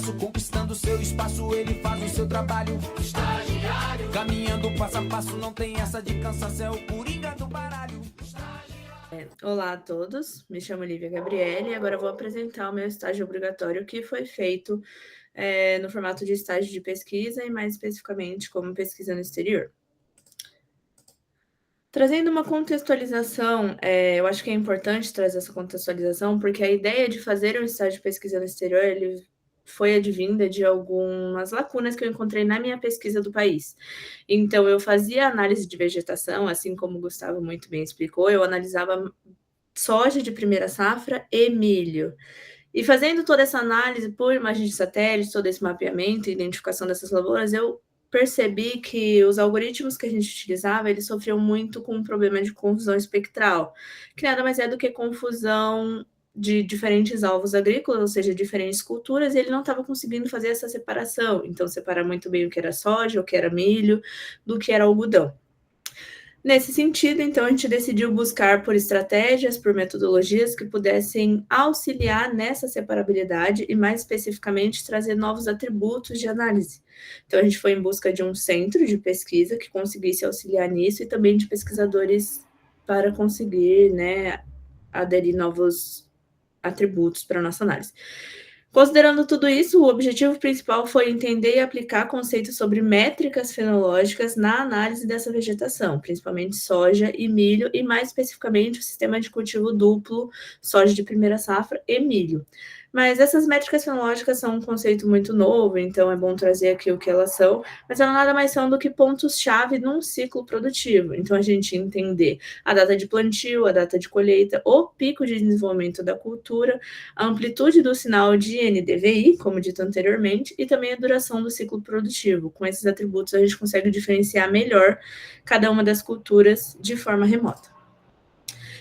passo, conquistando seu espaço, ele faz o seu trabalho. Estagiário, caminhando passo a passo, não tem essa de cansaço, é o coringa do baralho. Olá a todos, me chamo Lívia Gabriele e agora vou apresentar o meu estágio obrigatório que foi feito no formato de estágio de pesquisa e mais especificamente como pesquisa no exterior. Trazendo uma contextualização, eu acho que é importante trazer essa contextualização porque a ideia de fazer um estágio de pesquisa no exterior, ele foi advinda de algumas lacunas que eu encontrei na minha pesquisa do país. Então, eu fazia análise de vegetação, assim como o Gustavo muito bem explicou, eu analisava soja de primeira safra e milho. E fazendo toda essa análise por imagem de satélite, todo esse mapeamento e identificação dessas lavouras, eu percebi que os algoritmos que a gente utilizava, eles sofriam muito com um problema de confusão espectral, que nada mais é do que confusão de diferentes alvos agrícolas, ou seja, diferentes culturas, e ele não estava conseguindo fazer essa separação. Então, separar muito bem o que era soja, o que era milho, do que era algodão. Nesse sentido, então, a gente decidiu buscar por estratégias, por metodologias que pudessem auxiliar nessa separabilidade e, mais especificamente, trazer novos atributos de análise. Então, a gente foi em busca de um centro de pesquisa que conseguisse auxiliar nisso e também de pesquisadores para conseguir, aderir novos atributos para a nossa análise. Considerando tudo isso, o objetivo principal foi entender e aplicar conceitos sobre métricas fenológicas na análise dessa vegetação, principalmente soja e milho, e mais especificamente o sistema de cultivo duplo, soja de primeira safra e milho. Mas essas métricas fenológicas são um conceito muito novo, então é bom trazer aqui o que elas são, mas elas nada mais são do que pontos-chave num ciclo produtivo. Então, a gente entender a data de plantio, a data de colheita, o pico de desenvolvimento da cultura, a amplitude do sinal de NDVI, como dito anteriormente, e também a duração do ciclo produtivo. Com esses atributos, a gente consegue diferenciar melhor cada uma das culturas de forma remota.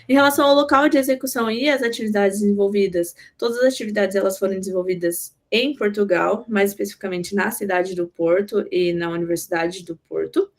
Em relação ao local de execução e as atividades envolvidas, todas as atividades elas foram desenvolvidas em Portugal, mais especificamente na cidade do Porto e na Universidade do Porto.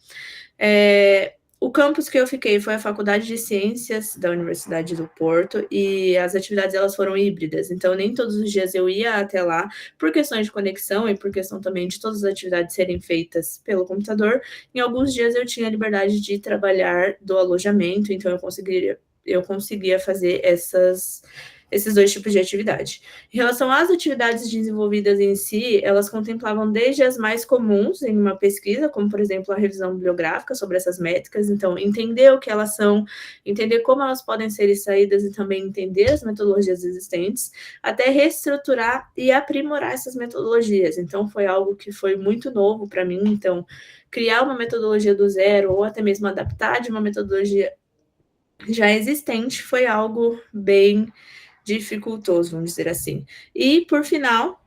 O campus que eu fiquei foi a Faculdade de Ciências da Universidade do Porto e as atividades elas foram híbridas, então nem todos os dias eu ia até lá por questões de conexão e por questão também de todas as atividades serem feitas pelo computador. Em alguns dias eu tinha a liberdade de trabalhar do alojamento, então eu conseguia fazer esses dois tipos de atividade. Em relação às atividades desenvolvidas em si, elas contemplavam desde as mais comuns em uma pesquisa, como, por exemplo, a revisão bibliográfica sobre essas métricas, então, entender o que elas são, entender como elas podem ser extraídas e também entender as metodologias existentes, até reestruturar e aprimorar essas metodologias. Então, foi algo que foi muito novo para mim, então, criar uma metodologia do zero ou até mesmo adaptar de uma metodologia já existente foi algo bem dificultoso, vamos dizer assim. E, por final,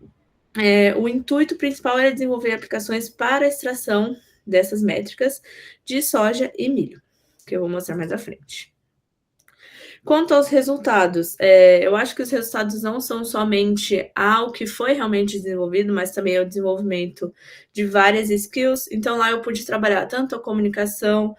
o intuito principal era desenvolver aplicações para a extração dessas métricas de soja e milho, que eu vou mostrar mais à frente. Quanto aos resultados, eu acho que os resultados não são somente ao que foi realmente desenvolvido, mas também ao desenvolvimento de várias skills. Então, lá eu pude trabalhar tanto a comunicação,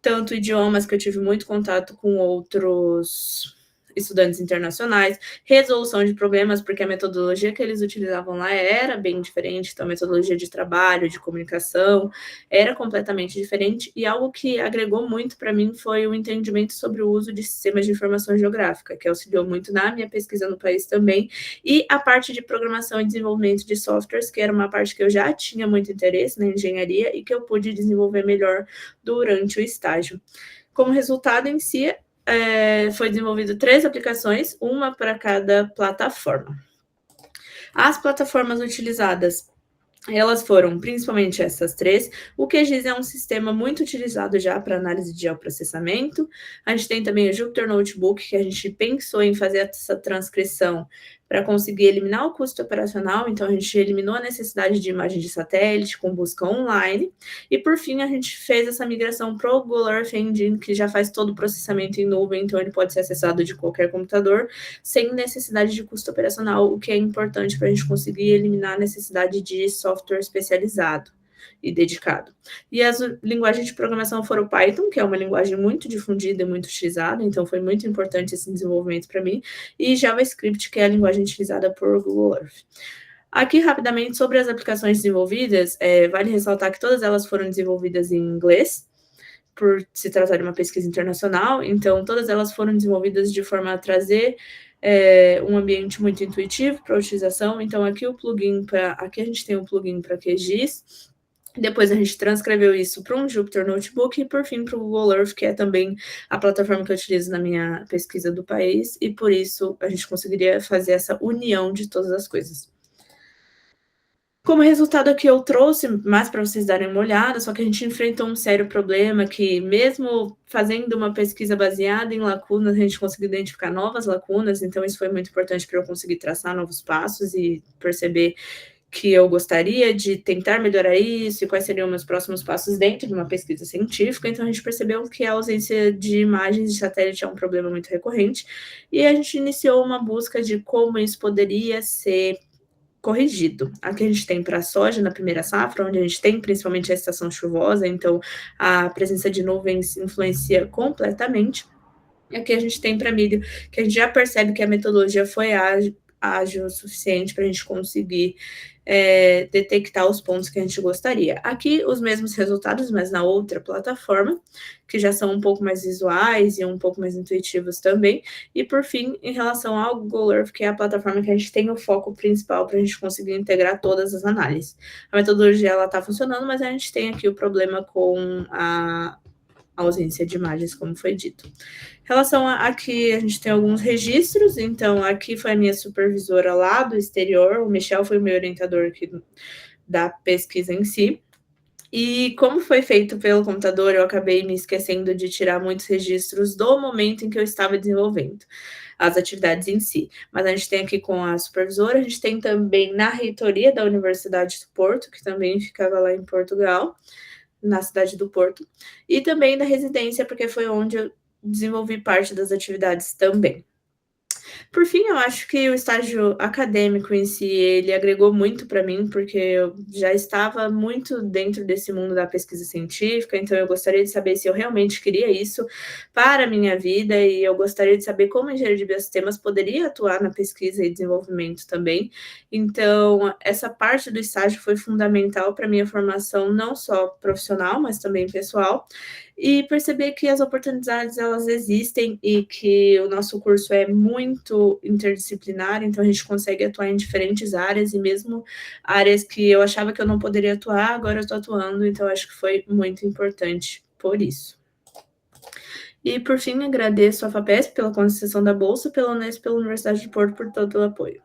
tanto idiomas, que eu tive muito contato com outros estudantes internacionais, resolução de problemas, porque a metodologia que eles utilizavam lá era bem diferente, então a metodologia de trabalho, de comunicação, era completamente diferente, e algo que agregou muito para mim foi o entendimento sobre o uso de sistemas de informação geográfica, que auxiliou muito na minha pesquisa no país também, e a parte de programação e desenvolvimento de softwares, que era uma parte que eu já tinha muito interesse na engenharia e que eu pude desenvolver melhor durante o estágio. Como resultado em si, foi desenvolvido 3 aplicações, uma para cada plataforma. As plataformas utilizadas, elas foram principalmente essas 3. O QGIS é um sistema muito utilizado já para análise de geoprocessamento. A gente tem também o Jupyter Notebook, que a gente pensou em fazer essa transcrição para conseguir eliminar o custo operacional, então a gente eliminou a necessidade de imagem de satélite com busca online, e por fim a gente fez essa migração para o Google Earth Engine, que já faz todo o processamento em nuvem, então ele pode ser acessado de qualquer computador, sem necessidade de custo operacional, o que é importante para a gente conseguir eliminar a necessidade de software especializado e dedicado. E as linguagens de programação foram o Python, que é uma linguagem muito difundida e muito utilizada, então foi muito importante esse desenvolvimento para mim, e JavaScript, que é a linguagem utilizada por Google Earth. Aqui, rapidamente, sobre as aplicações desenvolvidas, vale ressaltar que todas elas foram desenvolvidas em inglês, por se tratar de uma pesquisa internacional, então todas elas foram desenvolvidas de forma a trazer um ambiente muito intuitivo para a utilização. Então, aqui a gente tem um plugin para QGIS, depois a gente transcreveu isso para um Jupyter Notebook e, por fim, para o Google Earth, que é também a plataforma que eu utilizo na minha pesquisa do país, e por isso a gente conseguiria fazer essa união de todas as coisas. Como resultado aqui eu trouxe mais para vocês darem uma olhada, só que a gente enfrentou um sério problema que mesmo fazendo uma pesquisa baseada em lacunas, a gente conseguiu identificar novas lacunas, então isso foi muito importante para eu conseguir traçar novos passos e perceber que eu gostaria de tentar melhorar isso e quais seriam meus próximos passos dentro de uma pesquisa científica. Então a gente percebeu que a ausência de imagens de satélite é um problema muito recorrente e a gente iniciou uma busca de como isso poderia ser corrigido. Aqui a gente tem para a soja na primeira safra, onde a gente tem principalmente a estação chuvosa, então a presença de nuvens influencia completamente. E aqui a gente tem para milho, que a gente já percebe que a metodologia foi ágil o suficiente para a gente conseguir detectar os pontos que a gente gostaria. Aqui os mesmos resultados, mas na outra plataforma, que já são um pouco mais visuais e um pouco mais intuitivos também. E por fim, em relação ao Google Earth, que é a plataforma que a gente tem o foco principal para a gente conseguir integrar todas as análises. A metodologia ela está funcionando, mas a gente tem aqui o problema com a ausência de imagens, como foi dito. Em relação aqui, a gente tem alguns registros, então aqui foi a minha supervisora lá do exterior, o Michel foi o meu orientador aqui da pesquisa em si, e como foi feito pelo computador, eu acabei me esquecendo de tirar muitos registros do momento em que eu estava desenvolvendo as atividades em si. Mas a gente tem aqui com a supervisora, a gente tem também na reitoria da Universidade do Porto, que também ficava lá em Portugal, na cidade do Porto, e também da residência, porque foi onde eu desenvolvi parte das atividades também. Por fim, eu acho que o estágio acadêmico em si, ele agregou muito para mim, porque eu já estava muito dentro desse mundo da pesquisa científica, então eu gostaria de saber se eu realmente queria isso para a minha vida, e eu gostaria de saber como a engenharia de biosistemas poderia atuar na pesquisa e desenvolvimento também. Então, essa parte do estágio foi fundamental para a minha formação, não só profissional, mas também pessoal, e perceber que as oportunidades elas existem e que o nosso curso é muito interdisciplinar, então a gente consegue atuar em diferentes áreas e mesmo áreas que eu achava que eu não poderia atuar, agora eu estou atuando, então acho que foi muito importante por isso. E por fim, agradeço à FAPESP pela concessão da bolsa, pela Unesp, pela Universidade de Porto por todo o apoio.